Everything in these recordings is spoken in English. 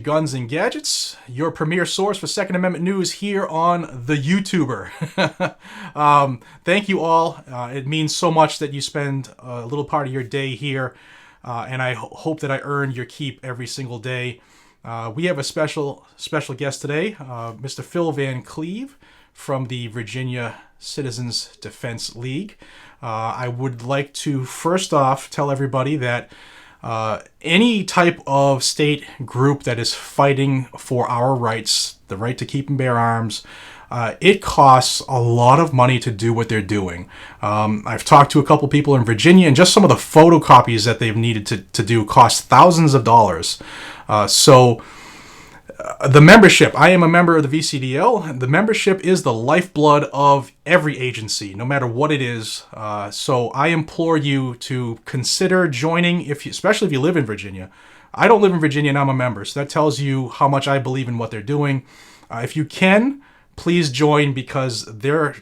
Guns and Gadgets, your premier source for Second Amendment news here on the YouTuber. Thank you all. It means so much that you spend a little part of your day here, and I hope that I earn your keep every single day. We have a special guest today, Mr. Phil Van Cleave from the Virginia Citizens Defense League. I would like to first off tell everybody that any type of state group that is fighting for our rights, the right to keep and bear arms, it costs a lot of money to do what they're doing. I've talked to a couple people in Virginia, and just some of the photocopies that they've needed to do cost thousands of dollars. The membership, I am a member of the VCDL. The membership is the lifeblood of every agency, no matter what it is. So I implore you to consider joining, especially if you live in Virginia. I don't live in Virginia and I'm a member, so that tells you how much I believe in what they're doing. If you can, please join, because they're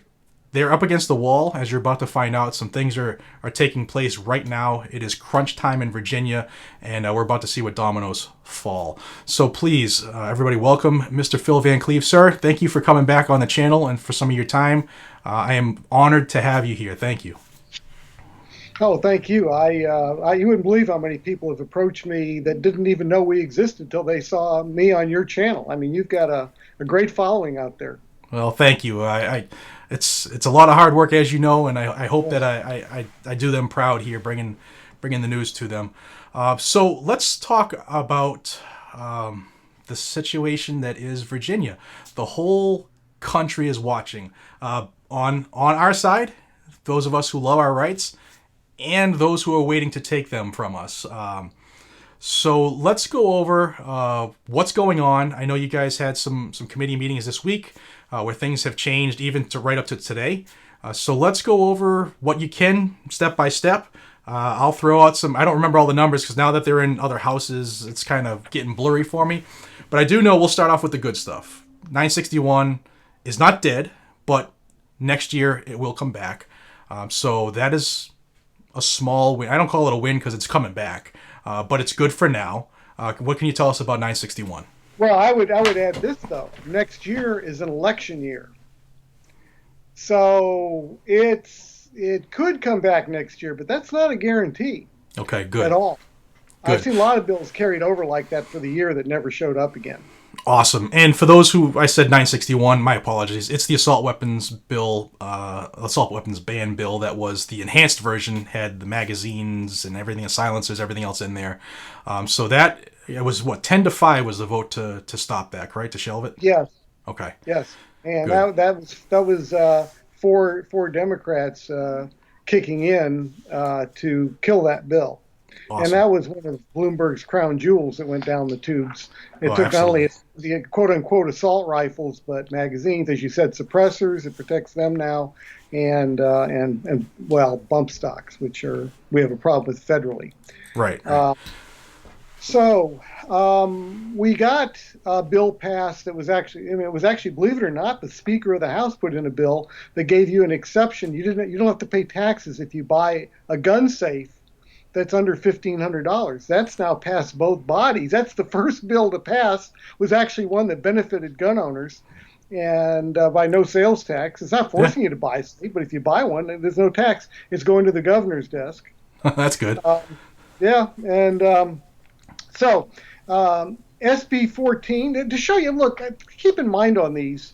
up against the wall, as you're about to find out. Some things are taking place right now. It is crunch time in Virginia, and we're about to see what dominoes fall. So please, everybody, welcome Mr. Phil Van Cleave. Sir, thank you for coming back on the channel and for some of your time. I am honored to have you here. Thank you. Oh, thank you. You wouldn't believe how many people have approached me that didn't even know we existed until they saw me on your channel. I mean, you've got a great following out there. Well, thank you. It's a lot of hard work, as you know, and I hope that I do them proud here, bringing the news to them. So let's talk about the situation that is Virginia. The whole country is watching. On our side, those of us who love our rights, and those who are waiting to take them from us. So let's go over what's going on. I know you guys had some committee meetings this week where things have changed even to right up to today. So let's go over what you can step by step. I'll throw out some, I don't remember all the numbers because now that they're in other houses, it's kind of getting blurry for me. But I do know we'll start off with the good stuff. 961 is not dead, but next year it will come back. So that is a small win. I don't call it a win because it's coming back. But it's good for now. What can you tell us about 961? Well, I would add this, though. Next year is an election year. So it could come back next year, but that's not a guarantee. Okay, good. At all. Good. I've seen a lot of bills carried over like that for the year that never showed up again. Awesome. And for those who, I said 961, my apologies. It's the assault weapons bill, assault weapons ban bill that was the enhanced version, had the magazines and everything, the silencers, everything else in there. So that, it was what, 10-5 was the vote to stop that, right? To shelve it? Yes. Okay. Yes. And Good. that was four Democrats kicking in to kill that bill. Awesome. And that was one of Bloomberg's crown jewels that went down the tubes. It took not absolutely. only the quote-unquote assault rifles, but magazines, as you said, suppressors. It protects them now, and well, bump stocks, which we have a problem with federally. Right. So we got a bill passed that was actually, it was actually, believe it or not, the Speaker of the House put in a bill that gave you an exception. You don't have to pay taxes if you buy a gun safe that's under $1,500. That's now passed both bodies. That's the first bill to pass, was actually one that benefited gun owners, and by no sales tax. It's not forcing you to buy a safe, but if you buy one, there's no tax. It's going to the governor's desk. That's good. Yeah, and so SB 14, to show you, look, keep in mind on these,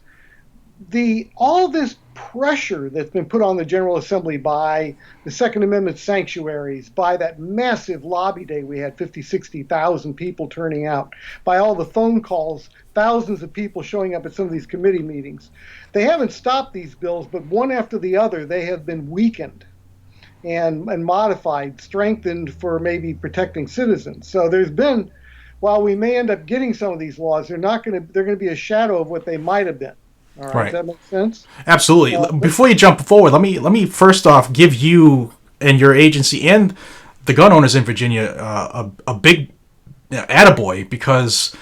all this pressure that's been put on the General Assembly by the Second Amendment sanctuaries, by that massive lobby day we had, 50, 60,000 people turning out, by all the phone calls, thousands of people showing up at some of these committee meetings. They haven't stopped these bills, but one after the other, they have been weakened and modified, strengthened for maybe protecting citizens. So there's been, while we may end up getting some of these laws, they're going to be a shadow of what they might have been. All right. Does that make sense? Absolutely. Before you jump forward, let me first off give you and your agency and the gun owners in Virginia a big attaboy, because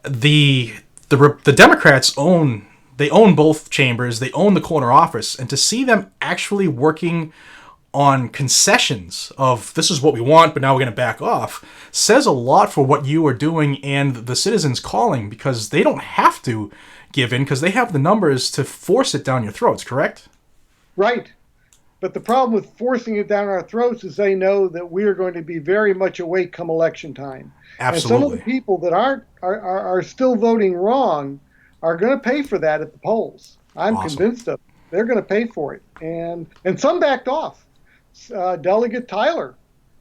the Democrats own both chambers, they own the corner office, and to see them actually working on concessions of this is what we want, but now we're going to back off, says a lot for what you are doing and the citizens calling, because they don't have to give in because they have the numbers to force it down your throats, correct? Right. But the problem with forcing it down our throats is they know that we are going to be very much awake come election time. Absolutely. And some of the people that are still voting wrong are going to pay for that at the polls. I'm convinced of it. They're going to pay for it. And some backed off. Delegate Tyler,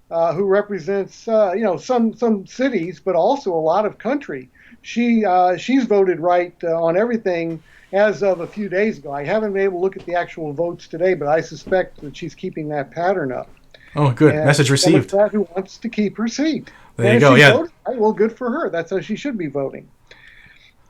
who represents some cities, but also a lot of country. She's voted right on everything as of a few days ago. I haven't been able to look at the actual votes today, but I suspect that she's keeping that pattern up. Oh, good. And message received. Democrat who wants to keep her seat. There you go. Yeah. Voted, right, well, good for her. That's how she should be voting.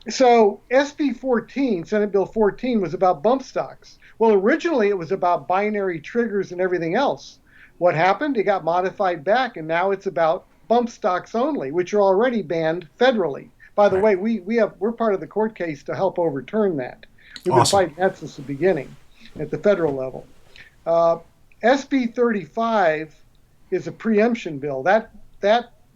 So SB 14, Senate Bill 14, was about bump stocks. Well, originally it was about binary triggers and everything else. What happened? It got modified back, and now it's about bump stocks only, which are already banned federally. By the way, we're part of the court case to help overturn that. We've been fighting that since the beginning at the federal level. SB 35 is a preemption bill. That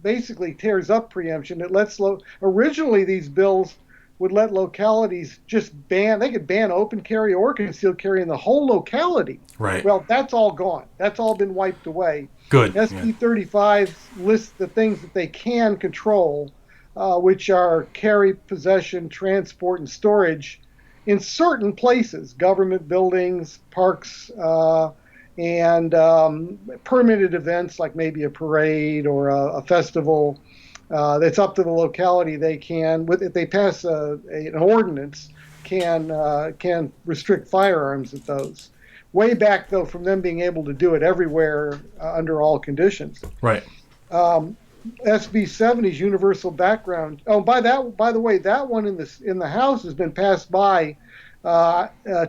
basically tears up preemption. It lets originally these bills would let localities just ban. They could ban open carry or concealed carry in the whole locality. Right. Well, that's all gone. That's all been wiped away. Good. SB 35 lists the things that they can control, which are carry, possession, transport, and storage in certain places, government buildings, parks, and permitted events like maybe a parade or a festival. That's up to the locality. They can, if they pass an ordinance, can restrict firearms at those. Way back though, from them being able to do it everywhere under all conditions. Right. SB 70's universal background. Oh, by the way, that one in the House has been passed by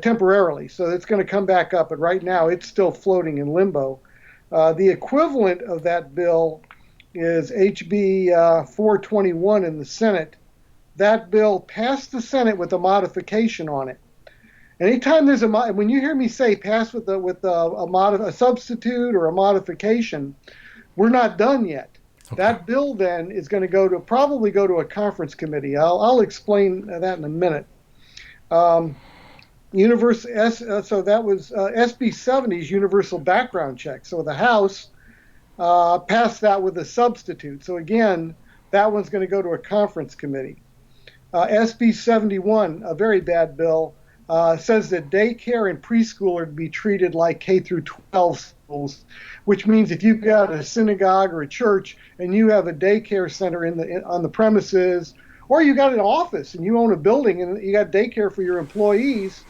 temporarily, so it's going to come back up. But right now, it's still floating in limbo. The equivalent of that bill is HB 421 in the Senate. That bill passed the Senate with a modification on it. Anytime there's when you hear me say pass with a substitute or a modification, we're not done yet. Okay. That bill then is going to probably go to a conference committee. I'll explain that in a minute. So that was SB 70's universal background check. So the House passed that with a substitute. So again, that one's going to go to a conference committee. SB 71, a very bad bill, says that daycare and preschool are to be treated like K through 12 schools, which means if you've got a synagogue or a church and you have a daycare center on the premises, or you got an office and you own a building and you got daycare for your employees,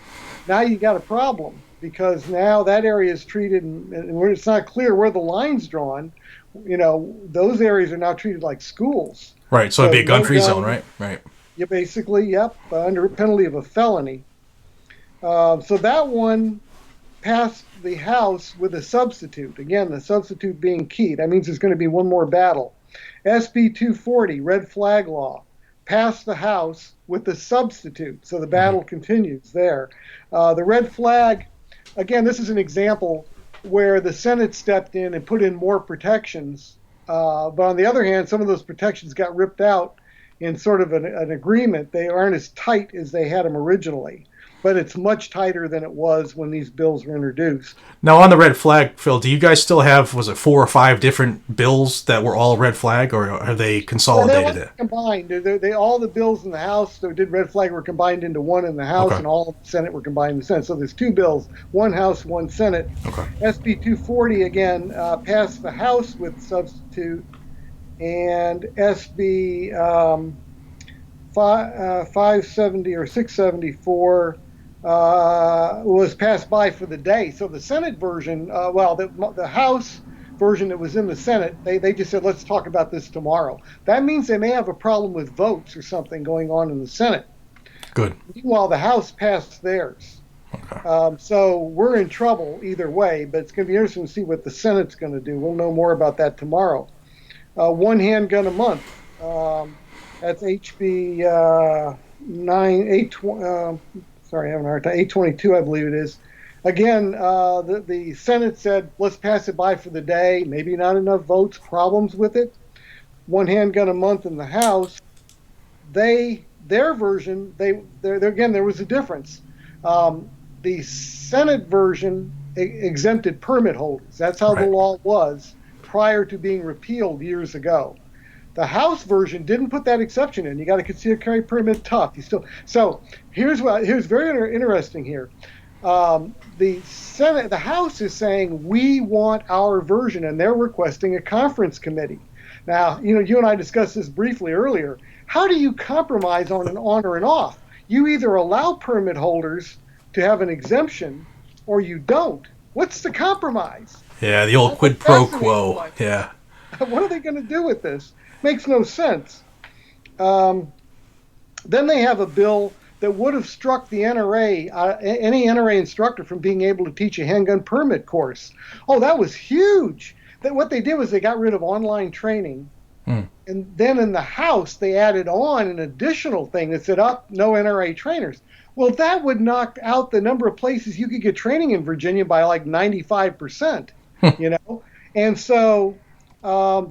now you got a problem, because now that area is treated, and where it's not clear where the line's drawn, those areas are now treated like schools. Right, so it'd be a gun-free zone, right? Right. Yeah, basically, yep, under penalty of a felony. So that one passed the House with a substitute. Again, the substitute being key. That means there's going to be one more battle. SB 240, red flag law, passed the House with the substitute. So the battle continues there. The red flag, again, this is an example where the Senate stepped in and put in more protections. But on the other hand, some of those protections got ripped out in sort of an agreement. They aren't as tight as they had them originally, but it's much tighter than it was when these bills were introduced. Now, on the red flag, Phil, do you guys still have, was it 4 or 5 different bills that were all red flag, or have they consolidated it? Combined. All the bills in the House that did red flag were combined into one in the House, and all of the Senate were combined in the Senate. So there's 2 bills, 1 House, 1 Senate. Okay. SB 240, again, passed the House with substitute, and SB 570 or 674 was passed by for the day. So the Senate version, the House version that was in the Senate, they just said, let's talk about this tomorrow. That means they may have a problem with votes or something going on in the Senate. Good. Meanwhile, the House passed theirs. Okay. So we're in trouble either way, but it's going to be interesting to see what the Senate's going to do. We'll know more about that tomorrow. 1 handgun a month. That's HB 822, I believe it is. Again, the Senate said, let's pass it by for the day. Maybe not enough votes, problems with it. One handgun a month in the House. Their version, again, there was a difference. The Senate version exempted permit holders. That's how the Right. law was prior to being repealed years ago. The House version didn't put that exception in. You got to concealed carry permit tough. So here's very interesting here. The House is saying we want our version, and they're requesting a conference committee. Now, you and I discussed this briefly earlier. How do you compromise on an on or an off? You either allow permit holders to have an exemption, or you don't. What's the compromise? Yeah, the old That's a quid pro fascinating quo. one. Yeah. What are they going to do with this? Makes no sense. Then they have a bill that would have struck the NRA, any NRA instructor, from being able to teach a handgun permit course. Oh, that was huge. What they did was they got rid of online training. And then in the House, they added on an additional thing that said, no NRA trainers. Well, that would knock out the number of places you could get training in Virginia by like 95%, And so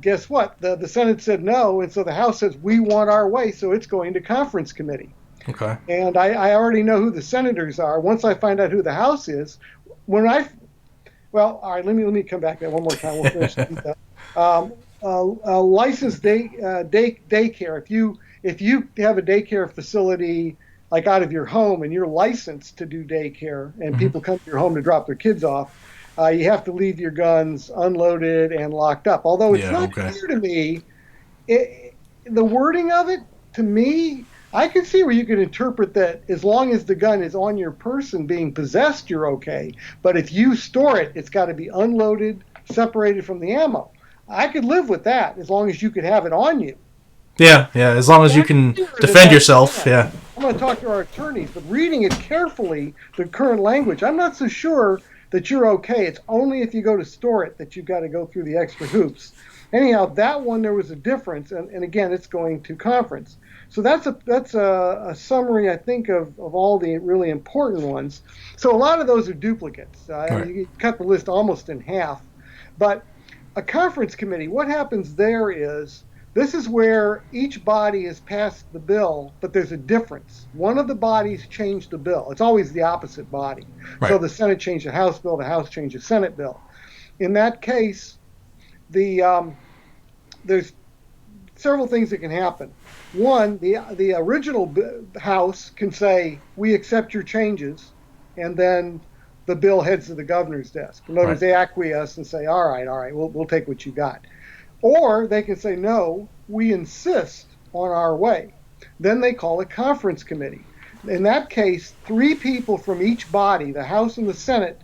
guess what? The Senate said no, and so the House says we want our way, so it's going to conference committee. Okay. And I already know who the senators are. Once I find out who the House is, all right, let me come back to that one more time. We'll finish that. Licensed daycare. If you have a daycare facility like out of your home and you're licensed to do daycare, and people come to your home to drop their kids off, you have to leave your guns unloaded and locked up. Although it's not clear to me, the wording of it, to me, I can see where you could interpret that as long as the gun is on your person being possessed, you're okay. But if you store it, it's got to be unloaded, separated from the ammo. I could live with that as long as you could have it on you. Yeah, as long as you can defend yourself, yeah. I'm going to talk to our attorneys, but reading it carefully, the current language, I'm not so sure that you're okay. It's only if you go to store it that you've got to go through the extra hoops. Anyhow, that one, there was a difference, and again, it's going to conference. So that's a summary, I think, of all the really important ones. So a lot of those are duplicates. Right. You cut the list almost in half. But a conference committee, what happens there is, this is where each body has passed the bill, but there's a difference. One of the bodies changed the bill. It's always the opposite body. Right. So the Senate changed the House bill, the House changed the Senate bill. In that case, there's several things that can happen. One, the original House can say, we accept your changes, and then the bill heads to the governor's desk. In other words, they acquiesce and say, all right, we'll take what you got. Or they can say, no, we insist on our way. Then they call a conference committee. In that case, 3 people from each body, the House and the Senate,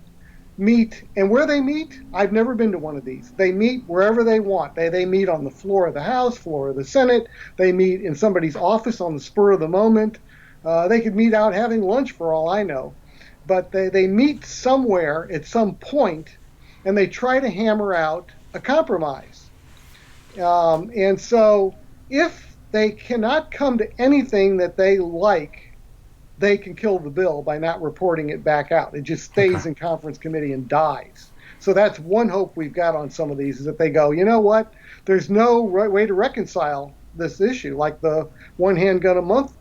meet. And where they meet, I've never been to one of these. They meet wherever they want. They meet on the floor of the House, floor of the Senate. They meet in somebody's office on the spur of the moment. They could meet out having lunch for all I know. But they meet somewhere at some point, and they try to hammer out a compromise. And so if they cannot come to anything that they like, they can kill the bill by not reporting it back out. It just stays in conference committee and dies. So that's one hope we've got on some of these, is that they go, you know what, there's no right way to reconcile this issue, like the one handgun a month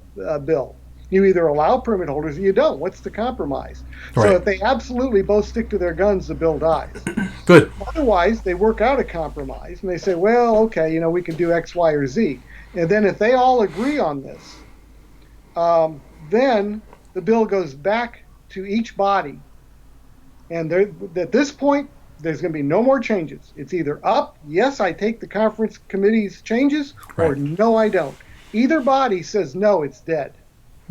bill. You either allow permit holders or you don't. What's the compromise? Right. So if they absolutely both stick to their guns, the bill dies. Good. Otherwise, they work out a compromise, and they say, well, okay, we can do X, Y, or Z. And then if they all agree on this, then the bill goes back to each body. And at this point, there's going to be no more changes. It's either up, yes, I take the conference committee's changes, or no, I don't. Either body says, no, it's dead.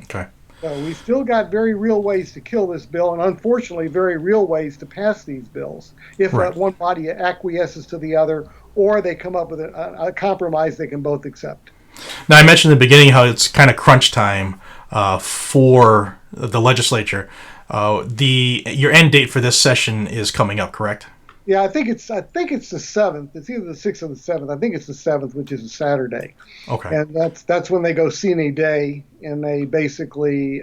Okay. So we still got very real ways to kill this bill, and unfortunately very real ways to pass these bills if one body acquiesces to the other, or they come up with a compromise they can both accept. Now, I mentioned in the beginning how it's kind of crunch time for the legislature. Your end date for this session is coming up, correct? Yeah, I think it's the 7th. It's either the 6th or the 7th. I think it's the 7th, which is a Saturday. Okay. And that's when they go sine die, and they basically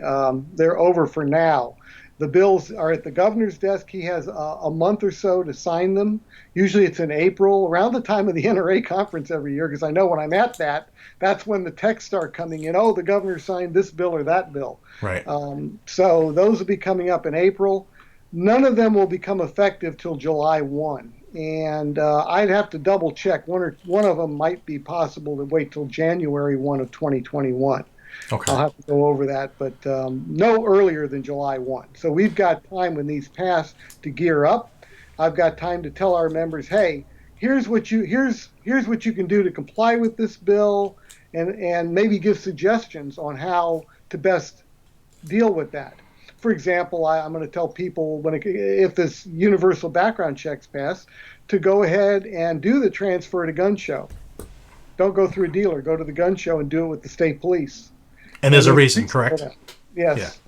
they're over for now. The bills are at the governor's desk. He has a month or so to sign them. Usually it's in April, around the time of the NRA conference every year, because I know when I'm at that, that's when the texts start coming in. Oh, the governor signed this bill or that bill. Right. So those will be coming up in April. None of them will become effective till July 1. And I'd have to double check. One of them might be possible to wait till January 1 of 2021. Okay. I'll have to go over that, but no earlier than July 1. So we've got time when these pass to gear up. I've got time to tell our members, hey, here's what you can do to comply with this bill, and maybe give suggestions on how to best deal with that. For example, I'm going to tell people if this universal background checks pass, to go ahead and do the transfer to gun show. Don't go through a dealer. Go to the gun show and do it with the state police. And there's a reason, correct? Yes.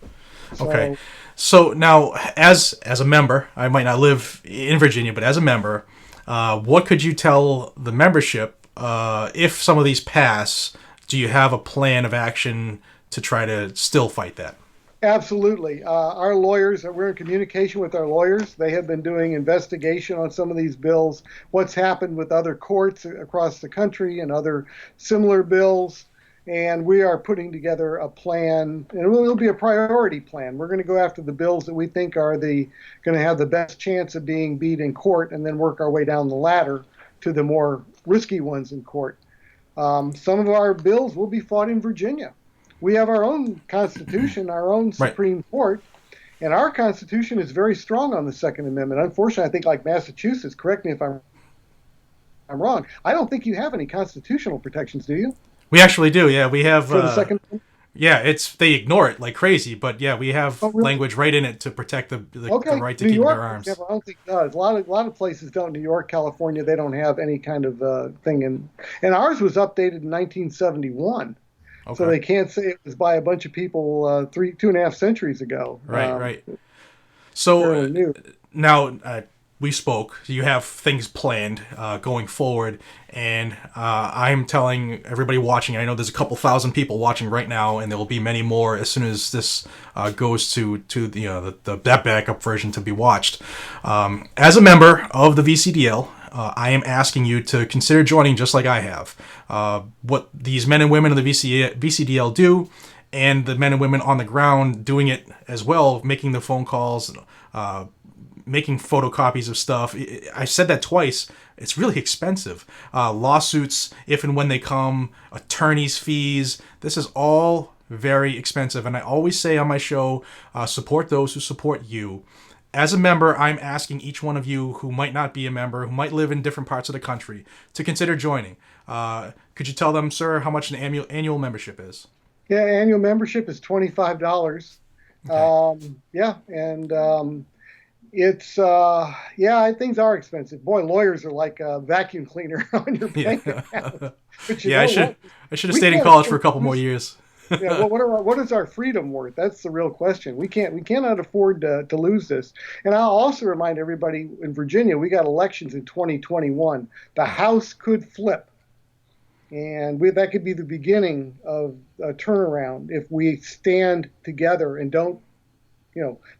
Yeah. Okay. So now, as a member, I might not live in Virginia, but as a member, what could you tell the membership if some of these pass? Do you have a plan of action to try to still fight that? Absolutely. Our lawyers, we're in communication with our lawyers. They have been doing investigation on some of these bills, what's happened with other courts across the country and other similar bills. And we are putting together a plan, and it will be a priority plan. We're going to go after the bills that we think are going to have the best chance of being beat in court, and then work our way down the ladder to the more risky ones in court. Some of our bills will be fought in Virginia. We have our own Constitution, our own Supreme Court, and our Constitution is very strong on the Second Amendment. Unfortunately, I think like Massachusetts, correct me if I'm wrong, I don't think you have any constitutional protections, do you? We actually do, yeah. We have for the Second Amendment? Yeah, they ignore it like crazy, but yeah, we have language right in it to protect the right to keep and bear arms. I don't think it does. A lot of places don't. New York, California, they don't have any kind of thing. And ours was updated in 1971. Okay. So they can't say it was by a bunch of people 2.5 centuries ago. Right. So now we spoke. You have things planned going forward, and I'm telling everybody watching. I know there's a couple thousand people watching right now, and there will be many more as soon as this goes to that backup version to be watched. As a member of the VCDL, I am asking you to consider joining, just like I have. What these men and women of the VCDL do, and the men and women on the ground doing it as well, making the phone calls, making photocopies of stuff. I said that twice. It's really expensive. Lawsuits, if and when they come, attorneys' fees. This is all very expensive. And I always say on my show, support those who support you. As a member, I'm asking each one of you who might not be a member, who might live in different parts of the country, to consider joining. Could you tell them, sir, how much an annual membership is? Yeah, annual membership is $25. Okay. It's things are expensive. Boy, lawyers are like a vacuum cleaner on your bank account. But I should have stayed in college for a couple more years. Yeah, well, what is our freedom worth? That's the real question. We cannot afford to lose this. And I'll also remind everybody in Virginia, we got elections in 2021. The House could flip, and that could be the beginning of a turnaround if we stand together and don't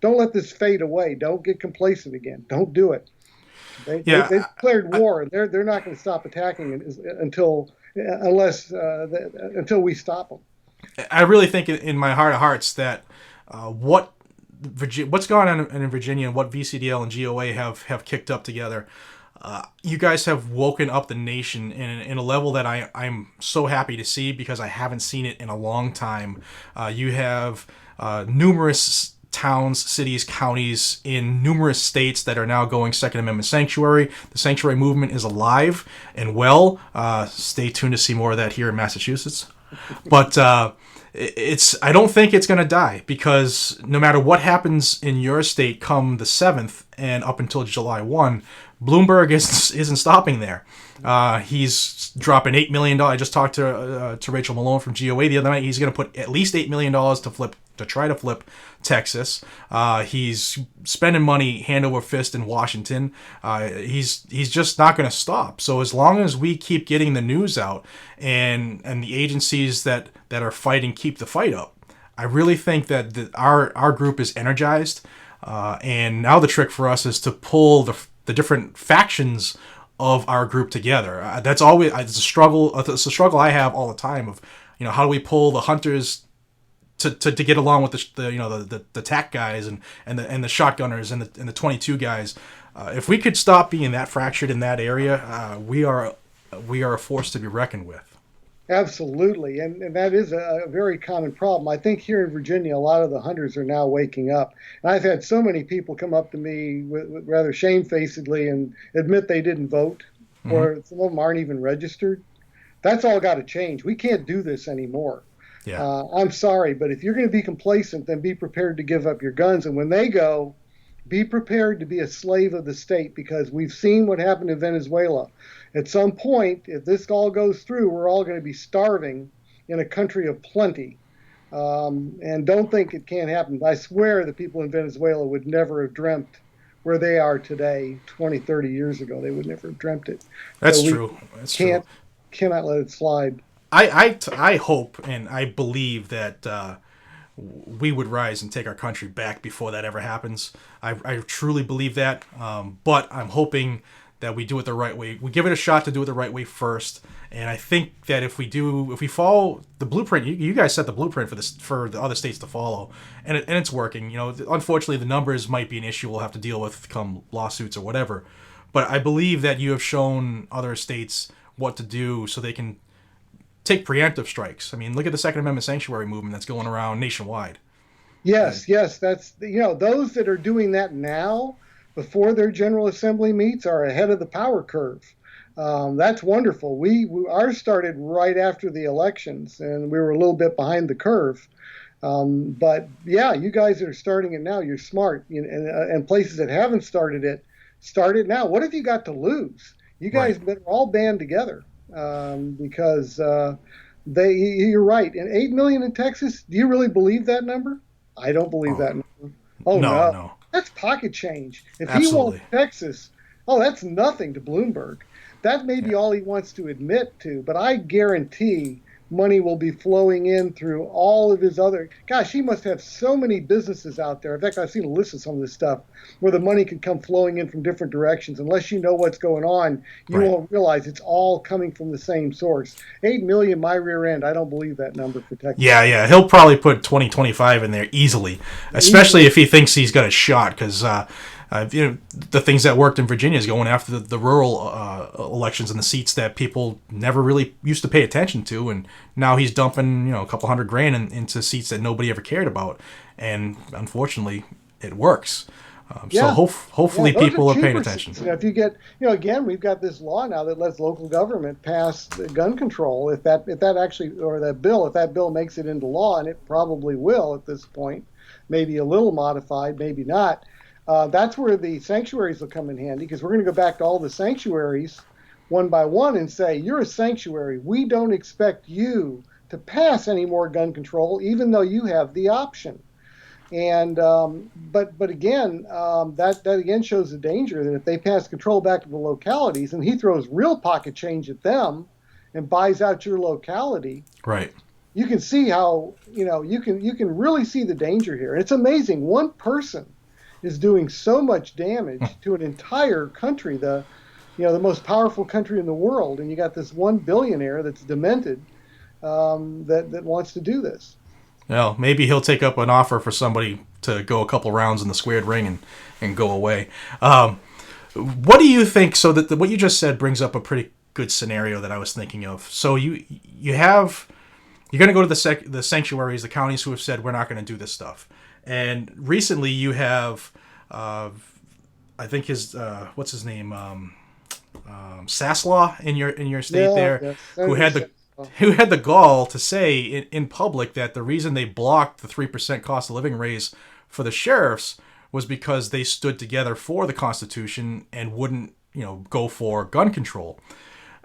let this fade away. Don't get complacent again. Don't do it. They declared war, and they're not going to stop attacking until we stop them. I really think in my heart of hearts that what's going on in Virginia and what VCDL and GOA have kicked up together, you guys have woken up the nation in a level that I'm so happy to see, because I haven't seen it in a long time. You have numerous towns, cities, counties in numerous states that are now going Second Amendment sanctuary. The sanctuary movement is alive and well. Stay tuned to see more of that here in Massachusetts. But I don't think it's going to die, because no matter what happens in your state come the 7th and up until July 1, Bloomberg isn't stopping there. He's dropping $8 million. I just talked to Rachel Malone from GOA the other night. He's going to put at least $8 million to try to flip Texas. He's spending money hand over fist in Washington. He's just not going to stop. So as long as we keep getting the news out and the agencies that are fighting keep the fight up, I really think that our group is energized, and now the trick for us is to pull the different factions of our group together. That's always it's a struggle. It's a struggle I have all the time. Of how do we pull the hunters to get along with the TAC guys and the shotgunners and the 22 guys. If we could stop being that fractured in that area, we are a force to be reckoned with. Absolutely, and that is a very common problem. I think here in Virginia, a lot of the hunters are now waking up. And I've had so many people come up to me with rather shamefacedly and admit they didn't vote, or some of them aren't even registered. That's all got to change. We can't do this anymore. Yeah. I'm sorry, but if you're going to be complacent, then be prepared to give up your guns. And when they go, be prepared to be a slave of the state, because we've seen what happened in Venezuela. At some point, if this all goes through, we're all going to be starving in a country of plenty. And don't think it can't happen. I swear the people in Venezuela would never have dreamt where they are today 20, 30 years ago. They would never have dreamt it. That's true. That's true. Cannot let it slide. I hope and I believe that we would rise and take our country back before that ever happens. I truly believe that. But I'm hoping that we do it the right way. We give it a shot to do it the right way first. And I think that if we follow the blueprint, you guys set the blueprint for the other states to follow, and it's working. Unfortunately, the numbers might be an issue we'll have to deal with come lawsuits or whatever. But I believe that you have shown other states what to do so they can take preemptive strikes. I mean, look at the Second Amendment sanctuary movement that's going around nationwide. Yes, that's those that are doing that now before their General Assembly meets are ahead of the power curve. That's wonderful. Ours started right after the elections, and we were a little bit behind the curve. But yeah, you guys that are starting it now, you're smart. And places that haven't started it, start it now. What have you got to lose? You guys better all band together, because you're right. And 8 million in Texas, do you really believe that number? I don't believe that number. Oh, no. That's pocket change. If Absolutely. He wants Texas, that's nothing to Bloomberg. That may be all he wants to admit to, but I guarantee money will be flowing in through all of his other. Gosh, he must have so many businesses out there. In fact, I've seen a list of some of this stuff where the money can come flowing in from different directions. Unless you know what's going on, you won't realize it's all coming from the same source. 8 million, my rear end. I don't believe that number for Texas. Yeah. He'll probably put 2025 in there easily, especially if he thinks he's got a shot, because the things that worked in Virginia is going after the rural elections and the seats that people never really used to pay attention to, and now he's dumping a couple $100,000 into seats that nobody ever cared about, and unfortunately, it works. So hopefully people are paying attention. If you get, again, we've got this law now that lets local government pass gun control. If that bill makes it into law, and it probably will at this point, maybe a little modified, maybe not. That's where the sanctuaries will come in handy, because we're going to go back to all the sanctuaries one by one and say, you're a sanctuary. We don't expect you to pass any more gun control, even though you have the option. And but again, that again shows the danger that if they pass control back to the localities and he throws real pocket change at them and buys out your locality, right? You can see how you can really see the danger here. And it's amazing. One person is doing so much damage to an entire country, the most powerful country in the world, and you got this one billionaire that's demented that wants to do this. Well, maybe he'll take up an offer for somebody to go a couple rounds in the squared ring and go away. What do you think? So that what you just said brings up a pretty good scenario that I was thinking of. So you're going to go to the sanctuaries, the counties who have said we're not going to do this stuff. And recently you have, I think what's his name, Saslaw in your state there, who had the gall to say in public that the reason they blocked the 3% cost of living raise for the sheriffs was because they stood together for the Constitution and wouldn't, go for gun control.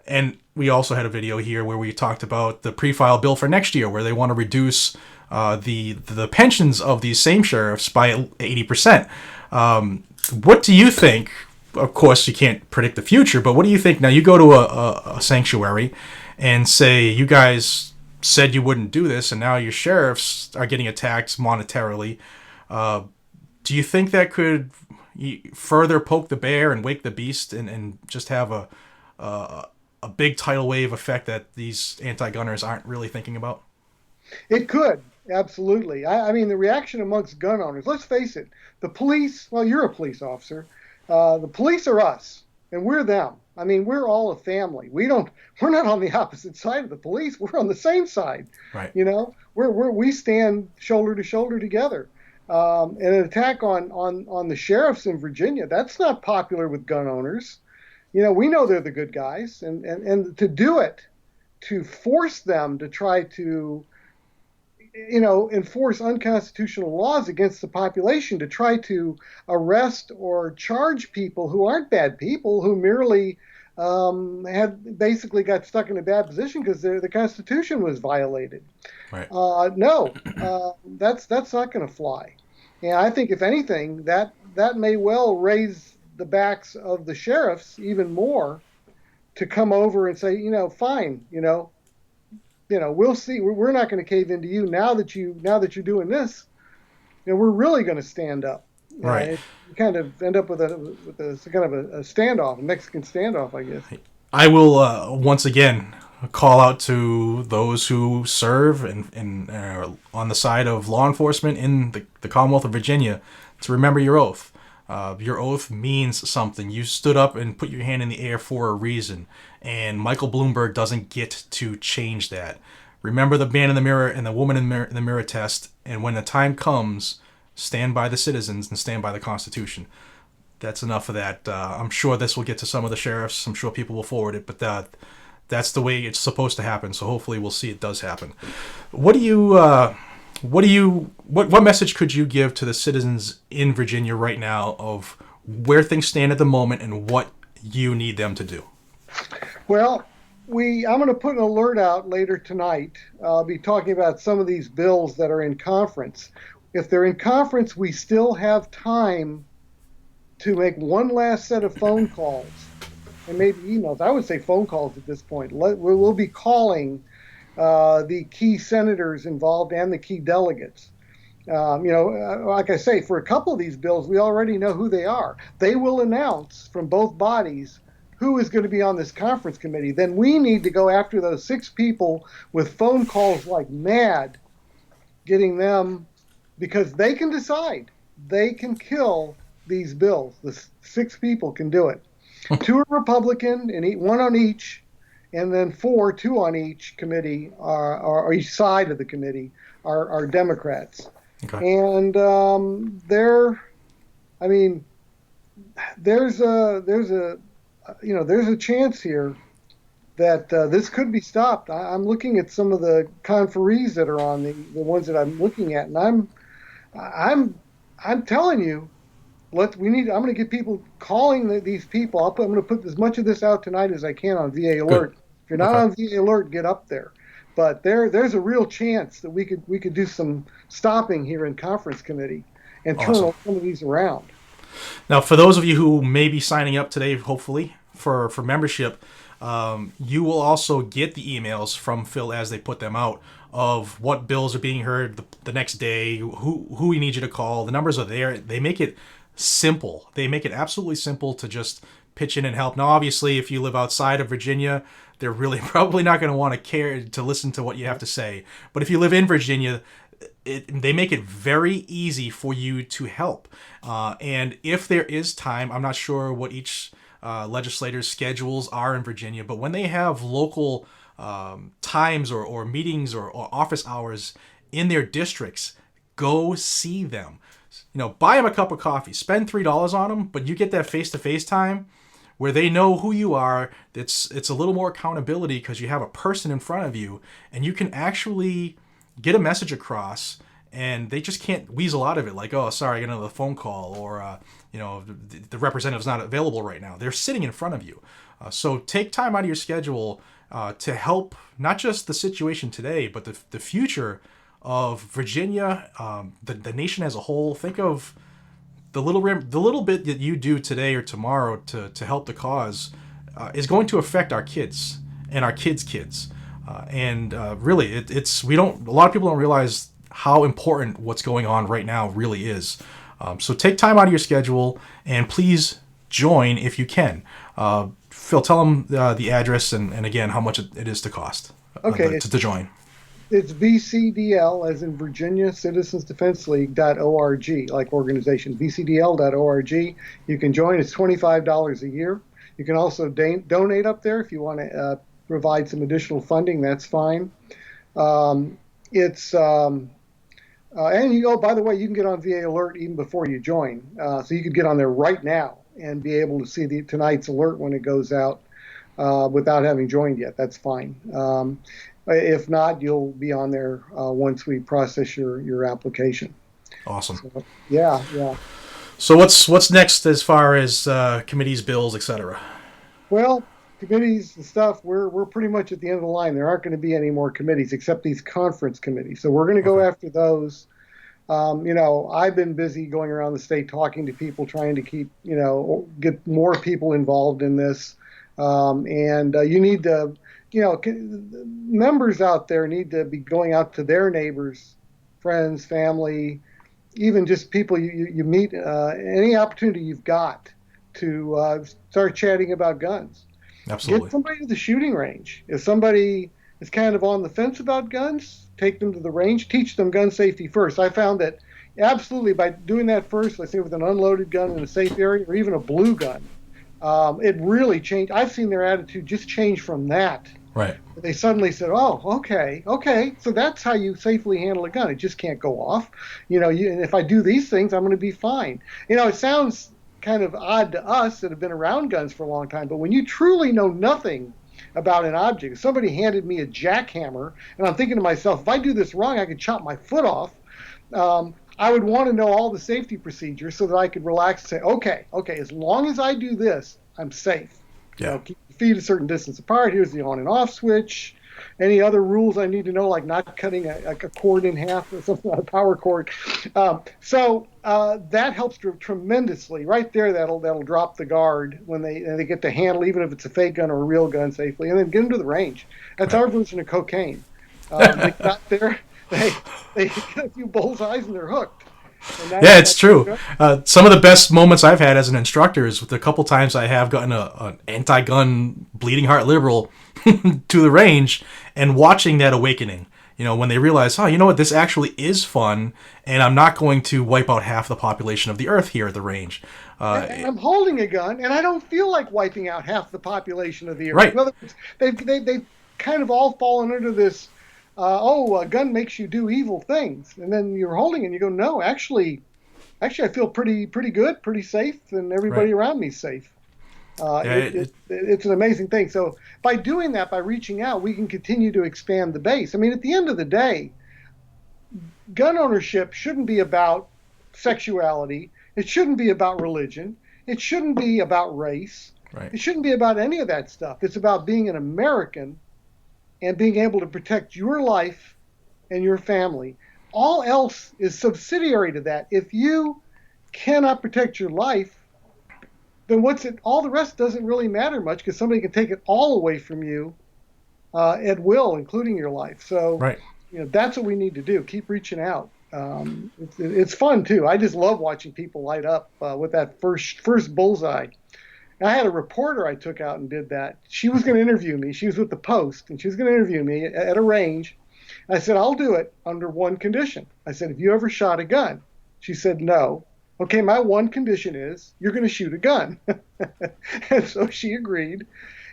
And we also had a video here where we talked about the pre-file bill for next year, where they want to reduce the pensions of these same sheriffs by 80%. What do you think? Of course, you can't predict the future, but what do you think? Now, you go to a sanctuary and say, you guys said you wouldn't do this, and now your sheriffs are getting attacked monetarily. Do you think that could further poke the bear and wake the beast, and just have a big tidal wave effect that these anti-gunners aren't really thinking about? It could, absolutely. I mean, the reaction amongst gun owners, let's face it, the police, well, you're a police officer. The police are us, and we're them. I mean, we're all a family. We're not on the opposite side of the police. We're on the same side. Right. You know, we stand shoulder to shoulder together. And an attack on the sheriffs in Virginia, that's not popular with gun owners. You know, we know they're the good guys, and to do it, to force them to try to, you know, enforce unconstitutional laws against the population, to try to arrest or charge people who aren't bad people, who merely had basically got stuck in a bad position because the Constitution was violated. Right. No, that's not going to fly. And I think, if anything, that may well raise the backs of the sheriffs even more to come over and say, you know, fine, you know, we'll see. We're not going to cave into you now that you're doing this. You know, we're really going to stand up. Right. You kind of end up with a kind of a standoff, a Mexican standoff, I guess. I will once again call out to those who serve and on the side of law enforcement in the Commonwealth of Virginia to remember your oath. Your oath means something. You stood up and put your hand in the air for a reason, and Michael Bloomberg doesn't get to change that. Remember the man in the mirror and the woman in the mirror test, and when the time comes, stand by the citizens and stand by the Constitution. That's enough of that. I'm sure this will get to some of the sheriffs. I'm sure people will forward it, but that's the way it's supposed to happen. So hopefully we'll see it does happen. What message could you give to the citizens in Virginia right now of where things stand at the moment and what you need them to do? Well, I'm going to put an alert out later tonight. I'll be talking about some of these bills that are in conference. If they're in conference, we still have time to make one last set of phone calls and maybe emails. I would say phone calls at this point. We'll be calling the key senators involved and the key delegates. Like I say, for a couple of these bills, we already know who they are. They will announce from both bodies who is going to be on this conference committee. Then we need to go after those 6 people with phone calls like mad, getting them, because they can decide. They can kill these bills. The 6 people can do it. 2 are Republican, and 1 on each, and then 2 on each committee, or each side of the committee, are Democrats. Okay. And there's a chance here that this could be stopped. I'm looking at some of the conferees that are on the ones that I'm looking at, and I'm telling you, I'm going to get people calling these people. I'm going to put as much of this out tonight as I can on VA Alert. Good. If you're not on VA Alert, get up there. But there's a real chance that we could do some stopping here in conference committee and turn some of these around. Now, for those of you who may be signing up today, hopefully for membership, you will also get the emails from Phil as they put them out of what bills are being heard the next day, who we need you to call. The numbers are there. They make it simple. They make it absolutely simple to just pitch in and help. Now, obviously, if you live outside of Virginia, they're really probably not going to want to care to listen to what you have to say. But if you live in Virginia, they make it very easy for you to help. And if there is time, I'm not sure what each legislator's schedules are in Virginia, but when they have local times or meetings or office hours in their districts, go see them. Buy them a cup of coffee, spend $3 on them, but you get that face-to-face time where they know who you are. It's a little more accountability because you have a person in front of you, and you can actually get a message across, and they just can't weasel out of it like, oh, sorry, I got another phone call, or the representative's not available right now. They're sitting in front of you. So take time out of your schedule to help not just the situation today, but the future of Virginia, the nation as a whole. Think of the little bit that you do today or tomorrow to help the cause is going to affect our kids and our kids' kids. And really, it's we don't. A lot of people don't realize how important what's going on right now really is. So take time out of your schedule and please join if you can. Phil, tell them the address and again how much it is to cost Okay, to join. it's VCDL, as in Virginia Citizens Defense League.org, like organization, VCDL.org. You can join. It's $25 a year. You can also donate up there if you want to provide some additional funding. That's fine. It's and you by the way, you can get on VA Alert even before you join. So you could get on there right now and be able to see tonight's alert when it goes out without having joined yet. That's fine. If not, you'll be on there once we process your application. Awesome. So, yeah. So what's next as far as committees, bills, etc.? Well, committees and stuff, we're pretty much at the end of the line. There aren't going to be any more committees except these conference committees. So we're going to go after those. I've been busy going around the state talking to people, trying to keep, get more people involved in this. And you need to, members out there need to be going out to their neighbors, friends, family, even just people you meet, any opportunity you've got to start chatting about guns. Absolutely. Get somebody to the shooting range. If somebody is kind of on the fence about guns, take them to the range, teach them gun safety first. I found that absolutely by doing that first, let's say with an unloaded gun in a safe area or even a blue gun, it really changed. I've seen their attitude just change from that. Right. They suddenly said, "Oh, okay, so that's how you safely handle a gun. It just can't go off. And if I do these things, I'm going to be fine." It sounds kind of odd to us that have been around guns for a long time, but when you truly know nothing about an object, if somebody handed me a jackhammer, and I'm thinking to myself, if I do this wrong, I could chop my foot off. I would want to know all the safety procedures so that I could relax and say, okay, as long as I do this, I'm safe. Yeah. Keep your feet a certain distance apart. Here's the on and off switch. Any other rules I need to know, like not cutting a cord in half or something, a power cord. So that helps tremendously. Right there, that'll drop the guard when they get to handle, even if it's a fake gun or a real gun, safely, and then get them to the range. That's our version of cocaine. They got there, they get a few bullseyes and they're hooked. Yeah, it's true. Some of the best moments I've had as an instructor is with a couple times I have gotten an anti-gun bleeding heart liberal to the range and watching that awakening. When they realize, oh, you know what, this actually is fun, and I'm not going to wipe out half the population of the earth here at the range. I'm holding a gun, and I don't feel like wiping out half the population of the earth. Right. In other words, they've kind of all fallen under this, a gun makes you do evil things. And then you're holding it, and you go, no, actually I feel pretty good, pretty safe, and everybody around me is safe. It's an amazing thing. So by doing that, by reaching out, we can continue to expand the base. I mean, at the end of the day, gun ownership shouldn't be about sexuality. It shouldn't be about religion. It shouldn't be about race. Right. It shouldn't be about any of that stuff. It's about being an American and being able to protect your life and your family. All else is subsidiary to that. If you cannot protect your life, then all the rest doesn't really matter much, because somebody can take it all away from you at will, including your life. So that's what we need to do. Keep reaching out. It's fun too. I just love watching people light up with that first bullseye. And I had a reporter I took out and did that. She was going to interview me. She was with the Post, and she was going to interview me at a range. I said, I'll do it under one condition. I said, have you ever shot a gun? She said, no. Okay, my one condition is you're going to shoot a gun. And so she agreed.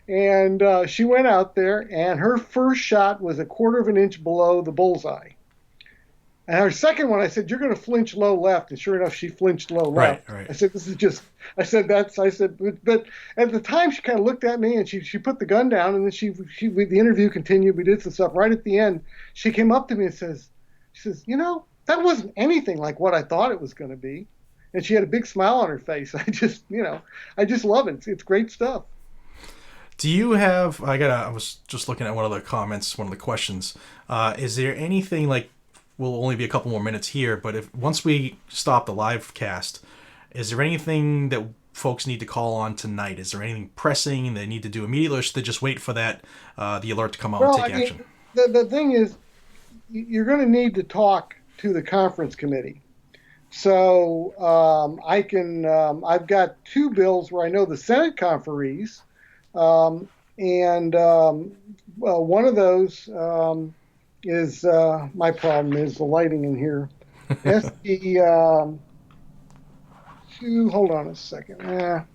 And she went out there, and her first shot was a quarter of an inch below the bullseye. And her second one, I said, you're going to flinch low left. And sure enough, she flinched low left. Right. I said, but at the time, she kind of looked at me, and she put the gun down, and then the interview continued. We did some stuff. Right at the end, she came up to me and says, that wasn't anything like what I thought it was going to be. And she had a big smile on her face. I just love it. It's great stuff. Do you have, I was just looking at one of the comments, one of the questions. Is there anything we'll only be a couple more minutes here, but once we stop the live cast, is there anything that folks need to call on tonight? Is there anything pressing they need to do immediately, or should they just wait for that the alert to come out and Well, take action? the thing is, you're going to need to talk to the conference committee. So I've got two bills where I know the Senate conferees, and well, one of those is my problem is the lighting in here. SB hold on a second.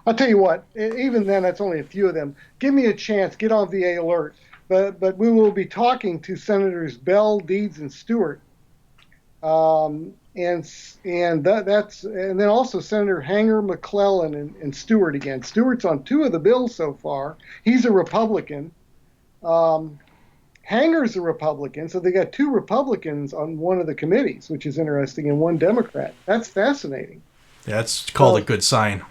I'll tell you what. Even then, that's only a few of them. Give me a chance. Get on VA alert. But we will be talking to Senators Bell, Deeds, and Stewart. That's and then also Senator Hanger, McClellan, and Stewart again. Stewart's on two of the bills so far. He's a Republican. Hanger's a Republican, so they got two Republicans on one of the committees, which is interesting, and one Democrat. That's fascinating. Yeah, that's called a good sign.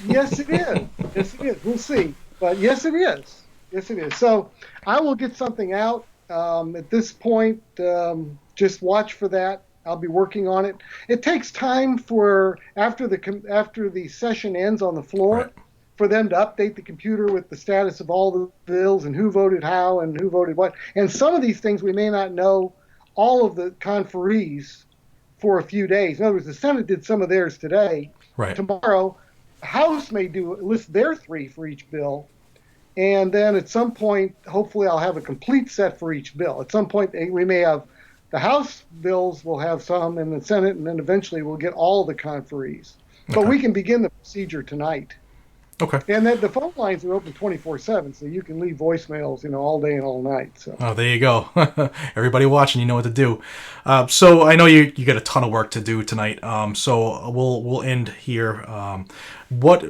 Yes, it is. Yes, it is. We'll see. But yes, it is. Yes, it is. So I will get something out at this point. Just watch for that. I'll be working on it. It takes time for after the session ends on the floor, right, for them to update the computer with the status of all the bills and who voted how and who voted what. And some of these things we may not know all of the conferees for a few days. In other words, the Senate did some of theirs today. Right. Tomorrow, the House may list their three for each bill. And then at some point, hopefully I'll have a complete set for each bill. At some point, we may have the House bills will have some in the Senate, and then eventually we'll get all the conferees. Okay. But we can begin the procedure tonight. Okay. And then the phone lines are open 24/7, so you can leave voicemails, all day and all night. So. Oh, there you go. Everybody watching, you know what to do. So I know you got a ton of work to do tonight. So we'll end here. What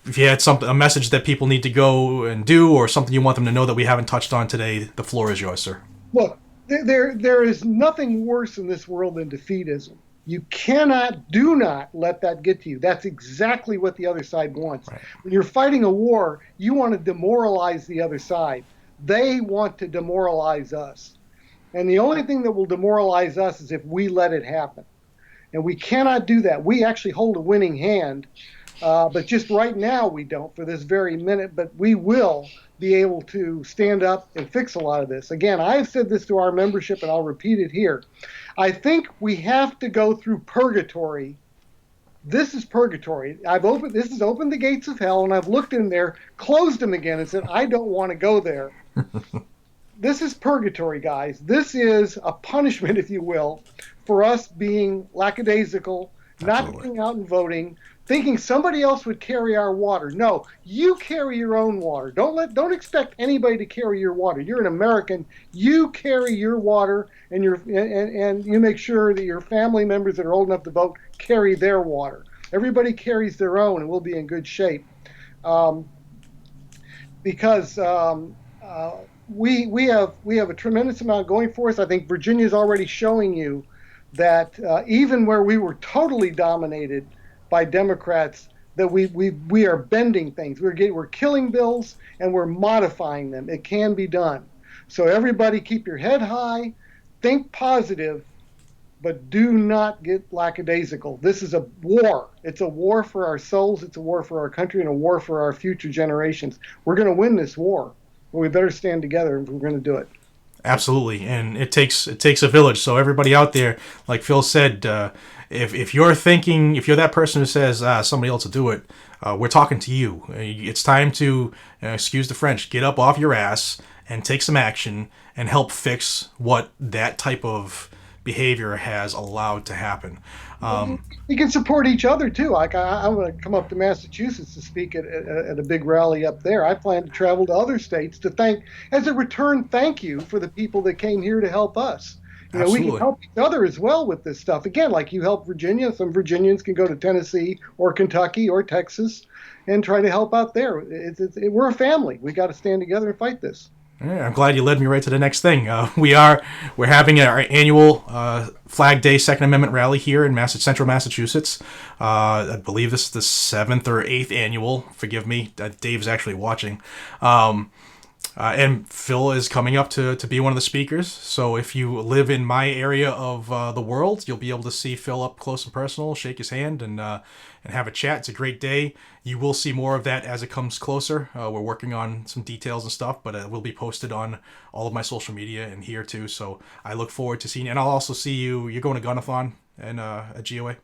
if you had a message that people need to go and do, or something you want them to know that we haven't touched on today? The floor is yours, sir. Look, there is nothing worse in this world than defeatism. You do not let that get to you. That's exactly what the other side wants. Right. When you're fighting a war, you want to demoralize the other side. They want to demoralize us. And the only thing that will demoralize us is if we let it happen. And we cannot do that. We actually hold a winning hand, but just right now we don't for this very minute, but we will be able to stand up and fix a lot of this. Again, I've said this to our membership, and I'll repeat it here. I think we have to go through purgatory. This is purgatory. This has opened the gates of hell, and I've looked in there, closed them again, and said, I don't want to go there. This is purgatory, guys. This is a punishment, if you will, for us being lackadaisical, Absolutely. not going out and voting, thinking somebody else would carry our water. No, you carry your own water. Don't expect anybody to carry your water. You're an American. You carry your water, and you make sure that your family members that are old enough to vote carry their water. Everybody carries their own, and we'll be in good shape. Because we have a tremendous amount going for us. I think Virginia is already showing you that even where we were totally dominated by Democrats, that we are bending things. We're killing bills and we're modifying them. It can be done. So everybody keep your head high, think positive, but do not get lackadaisical. This is a war. It's a war for our souls. It's a war for our country and a war for our future generations. We're going to win this war. But we better stand together if we're going to do it. Absolutely, and it takes a village. So everybody out there, like Phil said, if you're that person who says somebody else will do it, we're talking to you. It's time to, excuse the French, get up off your ass and take some action and help fix what that type of behavior has allowed to happen. We can support each other too. Like I'm going to come up to Massachusetts to speak at a big rally up there. I plan to travel to other states to as a return thank you for the people that came here to help us. We can help each other as well with this stuff. Again, like you help Virginia, some Virginians can go to Tennessee or Kentucky or Texas and try to help out there. We're a family. We got to stand together and fight this. Yeah, I'm glad you led me right to the next thing. We're having our annual Flag Day Second Amendment rally here in Central Massachusetts. I believe this is the 7th or 8th annual. Forgive me, Dave's actually watching. And Phil is coming up to be one of the speakers. So if you live in my area of the world, you'll be able to see Phil up close and personal, shake his hand, and have a chat. It's a great day. You will see more of that as it comes closer. We're working on some details and stuff, but it will be posted on all of my social media and here too. So I look forward to seeing you. And I'll also see you. You're going to Gunathon and at GOA?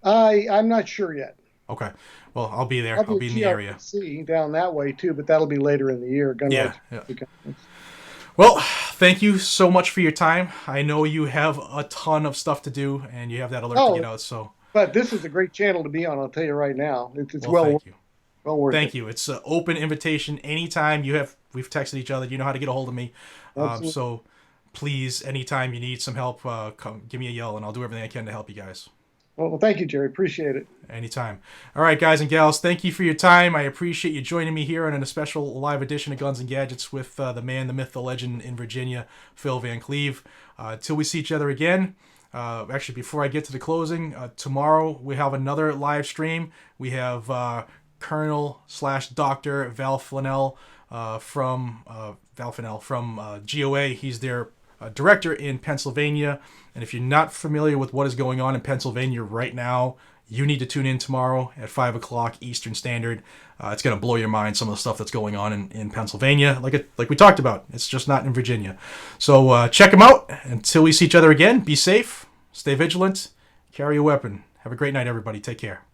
I'm not sure yet. Okay. Well, I'll be there. I'll be in the area. See down that way too, but that'll be later in the year. Yeah. Well, thank you so much for your time. I know you have a ton of stuff to do, and you have that alert to get out. So, but this is a great channel to be on. I'll tell you right now. It's thank you. Well worth Thank it. you. It's an open invitation. Anytime we've texted each other. You know how to get a hold of me. So please, anytime you need some help, come give me a yell, and I'll do everything I can to help you guys. Well, thank you, Jerry. Appreciate it. Anytime. All right, guys and gals, thank you for your time. I appreciate you joining me here on a special live edition of Guns and Gadgets with the man, the myth, the legend in Virginia, Phil Van Cleave. Till we see each other again. Actually, before I get to the closing, tomorrow we have another live stream. We have Colonel/Dr. Val Flanell from GOA. He's their director in Pennsylvania. And if you're not familiar with what is going on in Pennsylvania right now, you need to tune in tomorrow at 5 o'clock Eastern Standard. It's going to blow your mind, some of the stuff that's going on in Pennsylvania. Like we talked about, it's just not in Virginia. So check them out. Until we see each other again, be safe, stay vigilant, carry a weapon. Have a great night, everybody. Take care.